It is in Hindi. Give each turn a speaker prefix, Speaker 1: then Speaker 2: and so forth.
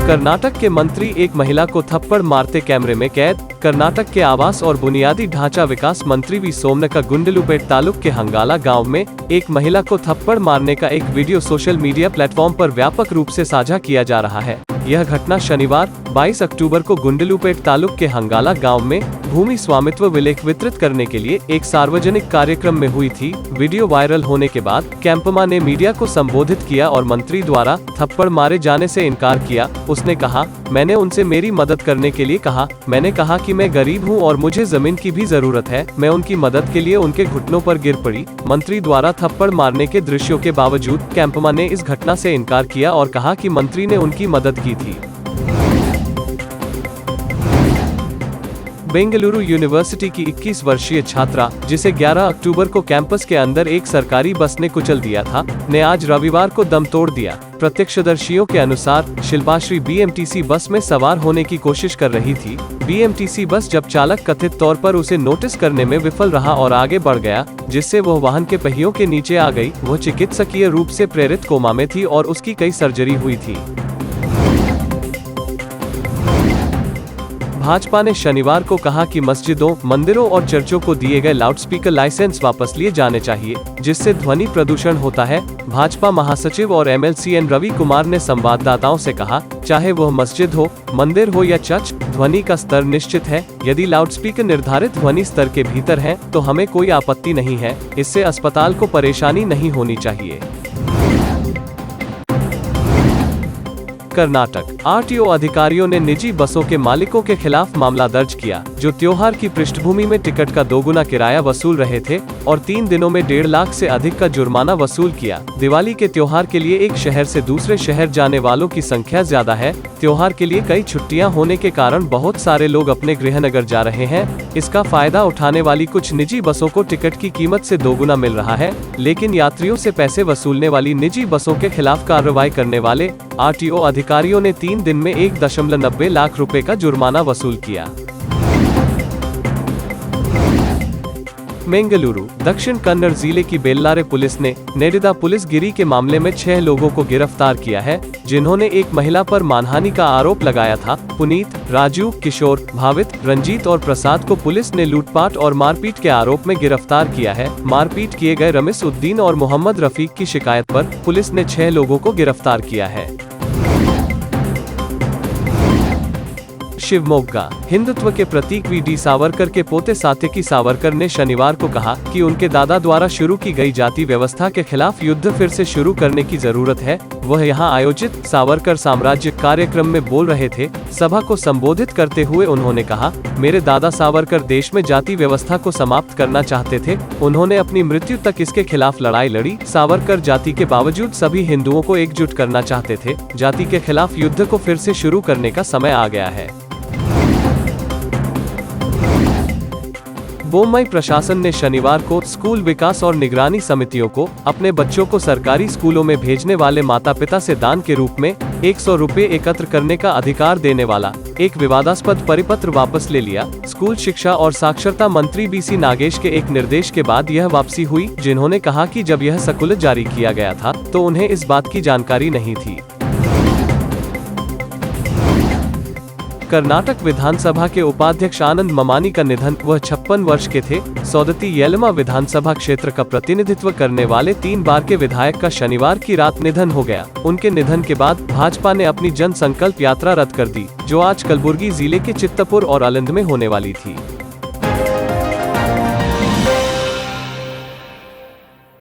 Speaker 1: कर्नाटक के मंत्री एक महिला को थप्पड़ मारते कैमरे में कैद। कर्नाटक के आवास और बुनियादी ढांचा विकास मंत्री वी सोमना गुंडलुपेट तालुक के हंगाला गांव में एक महिला को थप्पड़ मारने का एक वीडियो सोशल मीडिया प्लेटफॉर्म पर व्यापक रूप से साझा किया जा रहा है। यह घटना शनिवार 22 अक्टूबर को गुंडलुपेट तालुक के हंगाला गांव में भूमि स्वामित्व विलेख वितरित करने के लिए एक सार्वजनिक कार्यक्रम में हुई थी। वीडियो वायरल होने के बाद कैंपमा ने मीडिया को संबोधित किया और मंत्री द्वारा थप्पड़ मारे जाने से इनकार किया। उसने कहा, मैंने उनसे मेरी मदद करने के लिए कहा। मैंने कहा कि मैं गरीब हूं और मुझे जमीन की भी जरूरत है। मैं उनकी मदद के लिए उनके घुटनों पर गिर पड़ी। मंत्री द्वारा थप्पड़ मारने के दृश्यों के बावजूद कैंपमा ने इस घटना से इनकार किया और कहा कि मंत्री ने उनकी मदद की थी। बेंगलुरु यूनिवर्सिटी की 21 वर्षीय छात्रा, जिसे 11 अक्टूबर को कैंपस के अंदर एक सरकारी बस ने कुचल दिया था, ने आज रविवार को दम तोड़ दिया। प्रत्यक्षदर्शियों के अनुसार शिल्पाश्री बीएमटीसी बस में सवार होने की कोशिश कर रही थी। बीएमटीसी बस जब चालक कथित तौर पर उसे नोटिस करने में विफल रहा और आगे बढ़ गया, जिससे वह वाहन के पहियों के नीचे आ गई। वह चिकित्सकीय रूप से प्रेरित कोमा में थी और उसकी कई सर्जरी हुई थी। भाजपा ने शनिवार को कहा कि मस्जिदों, मंदिरों और चर्चों को दिए गए लाउडस्पीकर लाइसेंस वापस लिए जाने चाहिए, जिससे ध्वनि प्रदूषण होता है। भाजपा महासचिव और एमएलसी एन रवि कुमार ने संवाददाताओं से कहा, चाहे वह मस्जिद हो, मंदिर हो या चर्च, ध्वनि का स्तर निश्चित है। यदि लाउडस्पीकर निर्धारित ध्वनि स्तर के भीतर हैं, तो हमें कोई आपत्ति नहीं है। इससे अस्पताल को परेशानी नहीं होनी चाहिए। कर्नाटक आरटीओ अधिकारियों ने निजी बसों के मालिकों के खिलाफ मामला दर्ज किया, जो त्योहार की पृष्ठभूमि में टिकट का दोगुना किराया वसूल रहे थे और 3 दिनों में 1.5 लाख से अधिक का जुर्माना वसूल किया। दिवाली के त्योहार के लिए एक शहर से दूसरे शहर जाने वालों की संख्या ज्यादा है। त्योहार के लिए कई छुट्टियां होने के कारण बहुत सारे लोग अपने गृहनगर जा रहे हैं। इसका फायदा उठाने वाली कुछ निजी बसों को टिकट की कीमत से दोगुना मिल रहा है, लेकिन यात्रियों से पैसे वसूलने वाली निजी बसों के खिलाफ कार्रवाई करने वाले आरटीओ अधिकारियों ने 3 दिन में 1.90 लाख रुपए का जुर्माना वसूल किया। बेंगलुरु दक्षिण कन्नड़ जिले की बेल्लारे पुलिस ने नेडिदा पुलिस गिरी के मामले में 6 लोगों को गिरफ्तार किया है, जिन्होंने एक महिला पर मानहानि का आरोप लगाया था। पुनीत, राजू, किशोर, भावित, रंजीत और प्रसाद को पुलिस ने लूटपाट और मारपीट के आरोप में गिरफ्तार किया है। मारपीट किए गए रमीस उद्दीन और मोहम्मद रफीक की शिकायत पर पुलिस ने 6 लोगों को गिरफ्तार किया है। शिवमोग्गा हिंदुत्व के प्रतीक वी.डी. सावरकर के पोते सात्यकी सावरकर ने शनिवार को कहा कि उनके दादा द्वारा शुरू की गई जाति व्यवस्था के खिलाफ युद्ध फिर से शुरू करने की जरूरत है। वह यहां आयोजित सावरकर साम्राज्य कार्यक्रम में बोल रहे थे। सभा को संबोधित करते हुए उन्होंने कहा, मेरे दादा सावरकर देश में जाति व्यवस्था को समाप्त करना चाहते थे। उन्होंने अपनी मृत्यु तक इसके खिलाफ लड़ाई लड़ी। सावरकर जाति के बावजूद सभी हिंदुओं को एकजुट करना चाहते थे। जाति के खिलाफ युद्ध को फिर से शुरू करने का समय आ गया है। बोम्मई प्रशासन ने शनिवार को स्कूल विकास और निगरानी समितियों को अपने बच्चों को सरकारी स्कूलों में भेजने वाले माता पिता से दान के रूप में 100 रुपए एकत्र करने का अधिकार देने वाला एक विवादास्पद परिपत्र वापस ले लिया। स्कूल शिक्षा और साक्षरता मंत्री बीसी नागेश के एक निर्देश के बाद यह वापसी हुई, जिन्होंने कहा कि जब यह सर्कुलर जारी किया गया था तो उन्हें इस बात की जानकारी नहीं थी। कर्नाटक विधानसभा के उपाध्यक्ष आनंद ममानी का निधन। वह 56 वर्ष के थे। सौदत्ती येलमा विधानसभा क्षेत्र का प्रतिनिधित्व करने वाले 3 बार के विधायक का शनिवार की रात निधन हो गया। उनके निधन के बाद भाजपा ने अपनी जन संकल्प यात्रा रद्द कर दी, जो आज कलबुर्गी जिले के चित्तपुर और अलिंद में होने वाली थी।